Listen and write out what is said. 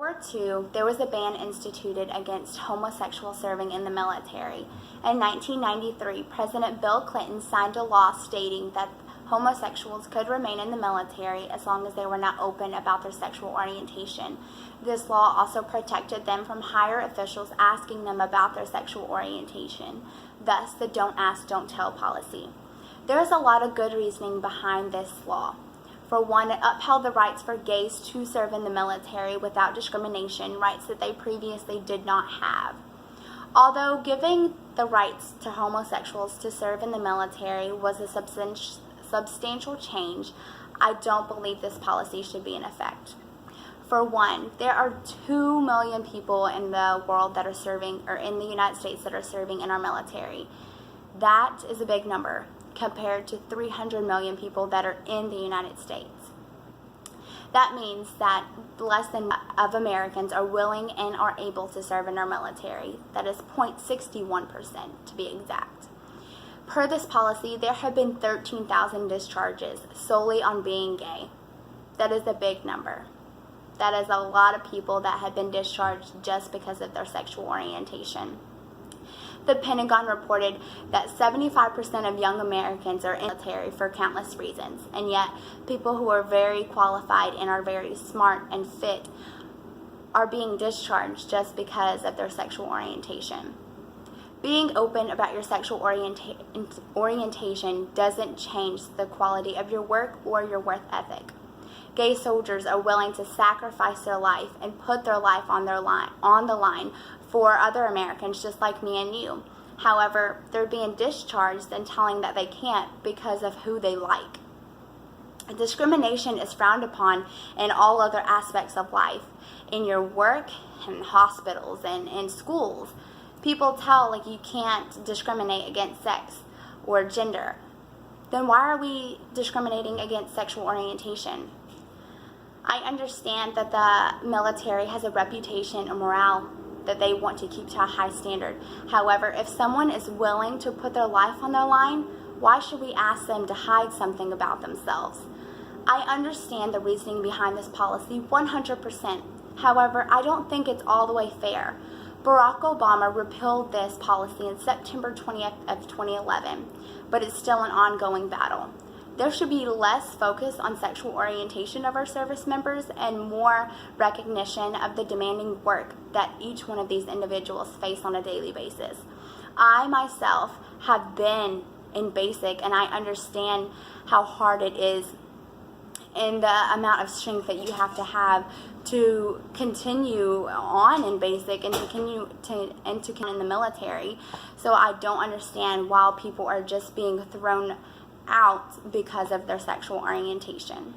World War II, there was a ban instituted against homosexuals serving in the military. In 1993, President Bill Clinton signed a law stating that homosexuals could remain in the military as long as they were not open about their sexual orientation. This law also protected them from higher officials asking them about their sexual orientation, thus the don't ask, don't tell policy. There is a lot of good reasoning behind this law. For one, it upheld the rights for gays to serve in the military without discrimination, rights that they previously did not have. Although giving the rights to homosexuals to serve in the military was a substantial change, I don't believe this policy should be in effect. For one, there are 2 million people in the world that are serving, or in the United States that are serving in our military. That is a big number compared to 300 million people that are in the United States. That means that less than of Americans are willing and are able to serve in our military. That is 0.61% to be exact. Per this policy, there have been 13,000 discharges solely on being gay. That is a big number. That is a lot of people that have been discharged just because of their sexual orientation. The Pentagon reported that 75% of young Americans are in the military for countless reasons, and yet people who are very qualified and are very smart and fit are being discharged just because of their sexual orientation. Being open about your sexual orientation doesn't change the quality of your work or your work ethic. Gay soldiers are willing to sacrifice their life and put their life on the line for other Americans just like me and you. However, they're being discharged and telling that they can't because of who they like. Discrimination is frowned upon in all other aspects of life, in your work, in hospitals, and in schools. People tell like you can't discriminate against sex or gender. Then why are we discriminating against sexual orientation? I understand that the military has a reputation and morale that they want to keep to a high standard. However, if someone is willing to put their life on the line, why should we ask them to hide something about themselves? I understand the reasoning behind this policy 100%. However, I don't think it's all the way fair. Barack Obama repealed this policy in September 20th of 2011, but it's still an ongoing battle. There should be less focus on sexual orientation of our service members and more recognition of the demanding work that each one of these individuals face on a daily basis. I myself have been in basic, and I understand how hard it is and the amount of strength that you have to continue on in basic and continue in the military. So I don't understand why people are just being thrown out because of their sexual orientation.